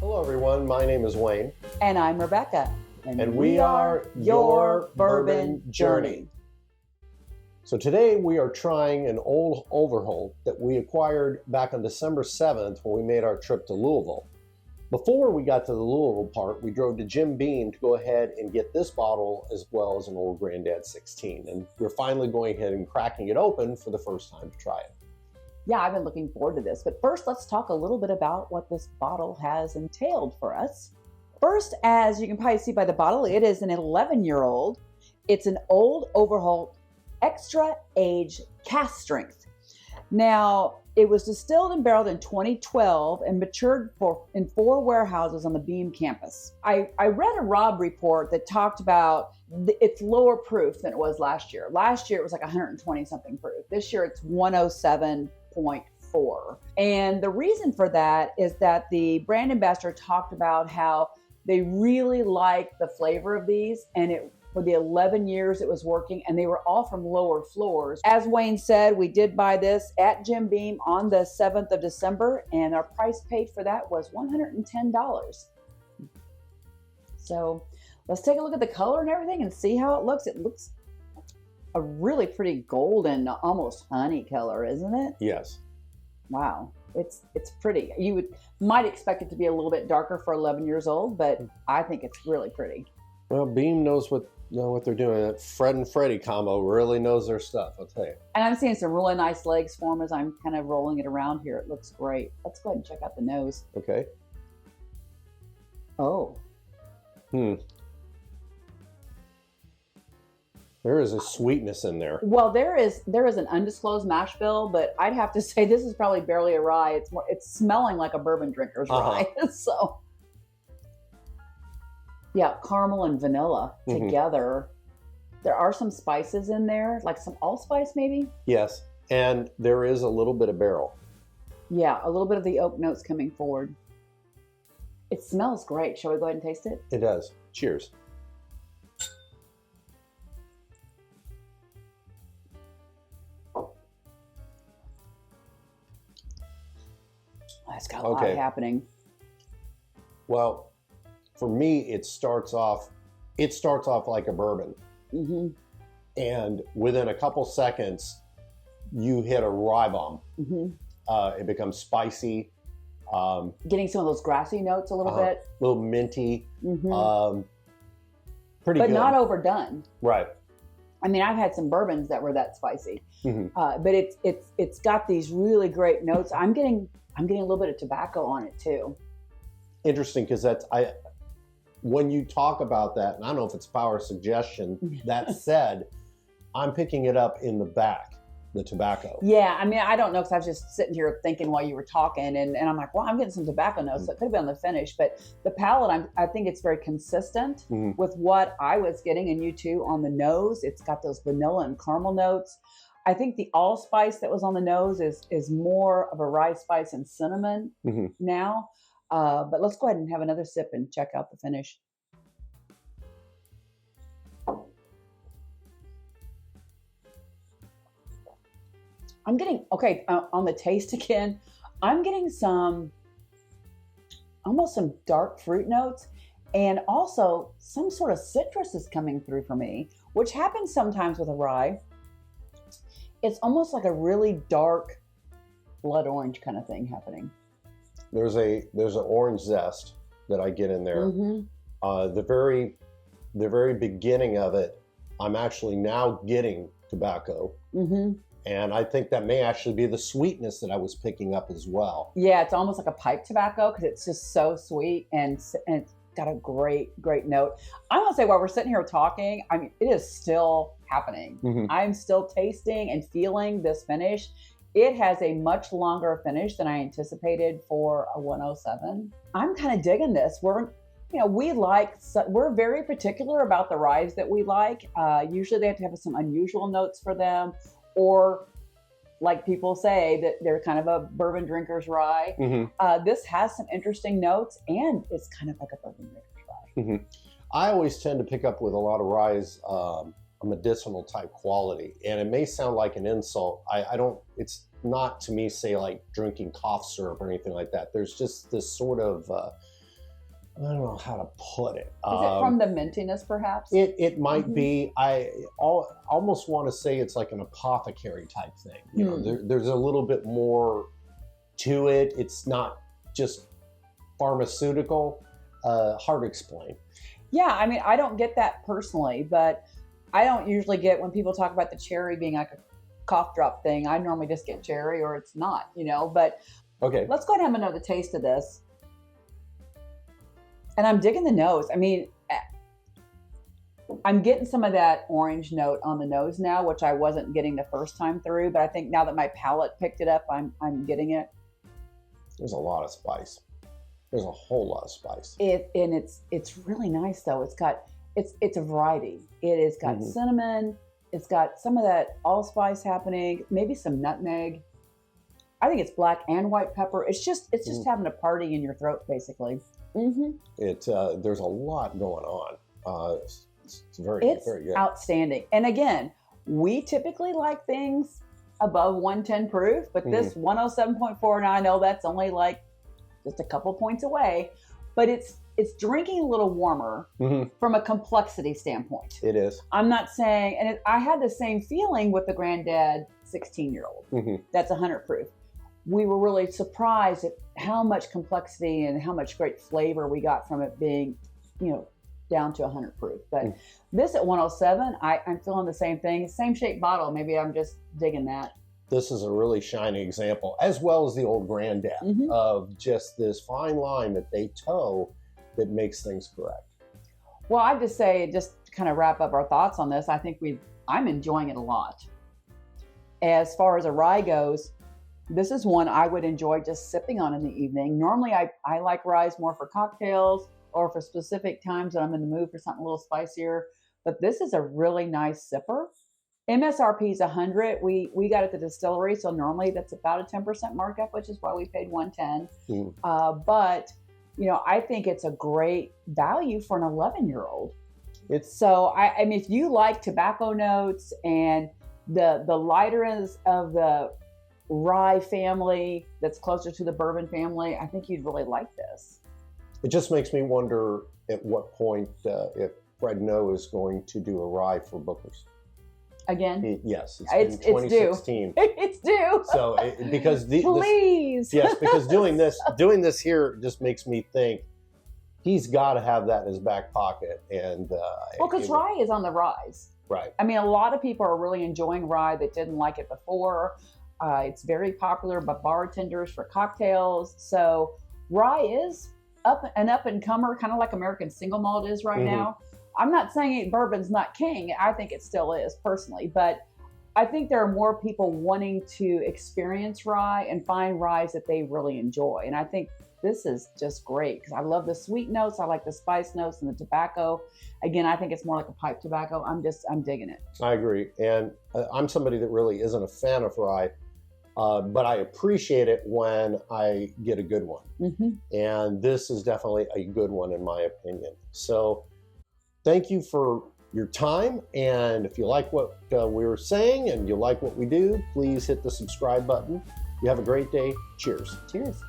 Hello everyone, my name is Wayne. And I'm Rebecca. And we are your Bourbon Journey. So today we are trying an Old Overholt that we acquired back on December 7th when we made our trip to Louisville. Before we got to the Louisville part, we drove to Jim Beam to go ahead and get this bottle as well as an Old Granddad 16. And we're finally going ahead and cracking it open for the first time to try it. Yeah, I've been looking forward to this. But first, let's talk a little bit about what this bottle has entailed for us. First, as you can probably see by the bottle, it is an 11-year-old. It's an Old Overholt Extra Age Cask Strength. Now, it was distilled and barreled in 2012 and matured in 4 warehouses on the Beam campus. I read a Rob report that talked about it's lower proof than it was last year. Last year, it was like 120 something proof. This year, it's 107.4. And the reason for that is that the brand ambassador talked about how they really like the flavor of these, and for the 11 years it was working, and they were all from lower floors. As Wayne said, we did buy this at Jim Beam on the 7th of December, and our price paid for that was $110. So let's take a look at the color and everything and see how it looks. It looks a really pretty golden, almost honey color, isn't it? Yes. Wow. It's pretty. You might expect it to be a little bit darker for 11 years old, but I think it's really pretty. Well, Beam knows what they're doing. That Fred and Freddie combo really knows their stuff, I'll tell you. And I'm seeing some really nice legs form as I'm kind of rolling it around here. It looks great. Let's go ahead and check out the nose. Okay. Oh. There is a sweetness in there. Well, there is an undisclosed mash bill, but I'd have to say this is probably barely a rye. It's smelling like a bourbon drinker's rye. So, yeah, caramel and vanilla together. There are some spices in there, like some allspice maybe. Yes, and there is a little bit of barrel. Yeah, a little bit of the oak notes coming forward. It smells great. Shall we go ahead and taste it? It does. Cheers. It's got a lot happening. Well, for me, it starts off like a bourbon. Mm-hmm. And within a couple seconds, you hit a rye bomb. Mm-hmm. It becomes spicy. Getting some of those grassy notes a little bit. A little minty. Mm-hmm. Pretty but good. Not overdone. Right. I mean, I've had some bourbons that were that spicy. Mm-hmm. But it's got these really great notes. I'm getting a little bit of tobacco on it too. Interesting, because when you talk about that, and I don't know if it's power suggestion, that said, I'm picking it up in the back, the tobacco. Yeah, I mean, I don't know, because I was just sitting here thinking while you were talking, and I'm like, well, I'm getting some tobacco notes, so it could have been on the finish, but the palate, I think it's very consistent with what I was getting, and you too, on the nose. It's got those vanilla and caramel notes. I think the allspice that was on the nose is more of a rye spice and cinnamon now. But let's go ahead and have another sip and check out the finish. I'm getting, on the taste again, I'm getting almost some dark fruit notes, and also some sort of citrus is coming through for me, which happens sometimes with a rye. It's almost like a really dark blood orange kind of thing happening. There's an orange zest that I get in there. Mm-hmm. The very beginning of it, I'm actually now getting tobacco. Mm-hmm. And I think that may actually be the sweetness that I was picking up as well. Yeah, it's almost like a pipe tobacco because it's just so sweet and it's got a great note. I want to say while we're sitting here talking, I mean, it is still happening. Mm-hmm. I'm still tasting and feeling this finish. It has a much longer finish than I anticipated for a 107. I'm kind of digging this. We're very particular about the ryes that we like. Usually they have to have some unusual notes for them, or like people say that they're kind of a bourbon drinker's rye. Mm-hmm. This has some interesting notes, and it's kind of like a bourbon drinker's rye. Mm-hmm. I always tend to pick up with a lot of ryes a medicinal type quality, and it may sound like an insult. It's not to me say like drinking cough syrup or anything like that. There's just this sort of I don't know how to put it. Is it from the mintiness, perhaps? It might be. I almost want to say it's like an apothecary type thing. You know, there's a little bit more to it. It's not just pharmaceutical. Hard to explain. Yeah, I mean, I don't get that personally, but I don't usually get when people talk about the cherry being like a cough drop thing. I normally just get cherry or it's not, you know. But okay, let's go ahead and have another taste of this. And I'm digging the nose. I mean, I'm getting some of that orange note on the nose now, which I wasn't getting the first time through. But I think now that my palate picked it up, I'm getting it. There's a lot of spice. There's a whole lot of spice. It's really nice though. It's a variety. It has got cinnamon. It's got some of that allspice happening. Maybe some nutmeg. I think it's black and white pepper. It's just having a party in your throat, basically. There's a lot going on. It's very good. Outstanding. And again, we typically like things above 110 proof, but this 107.4, and I know that's only like just a couple points away, but it's drinking a little warmer from a complexity standpoint. It is. I'm not saying, and I had the same feeling with the Granddad 16-year-old. That's 100 proof. We were really surprised at how much complexity and how much great flavor we got from it being, down to 100 proof. But this at 107, I'm feeling the same thing. Same shaped bottle. Maybe I'm just digging that. This is a really shining example, as well as the old Granddad, of just this fine line that they toe that makes things correct. Well, I just say, just to kind of wrap up our thoughts on this, I think I'm enjoying it a lot. As far as a rye goes, this is one I would enjoy just sipping on in the evening. Normally, I like ryes more for cocktails or for specific times when I'm in the mood for something a little spicier. But this is a really nice sipper. MSRP is 100. We got it at the distillery, so normally that's about a 10% markup, which is why we paid 110. But I think it's a great value for an 11-year-old. So I mean, if you like tobacco notes and the lighterness of the rye family that's closer to the bourbon family, I think you'd really like this. It just makes me wonder at what point if Fred No is going to do a rye for Booker's. Again? Yes, it's 2016. It's due. So because please. Because doing this here just makes me think he's got to have that in his back pocket. And because rye is on the rise. Right. I mean, a lot of people are really enjoying rye that didn't like it before. It's very popular by bartenders for cocktails. So rye is up and comer, kind of like American single malt is right now. I'm not saying bourbon's not king. I think it still is personally, but I think there are more people wanting to experience rye and find ryes that they really enjoy. And I think this is just great because I love the sweet notes. I like the spice notes and the tobacco. Again, I think it's more like a pipe tobacco. I'm digging it. I agree. And I'm somebody that really isn't a fan of rye, but I appreciate it when I get a good one. And this is definitely a good one in my opinion. So thank you for your time. And if you like what we were saying and you like what we do, please hit the subscribe button. You have a great day. Cheers. Cheers.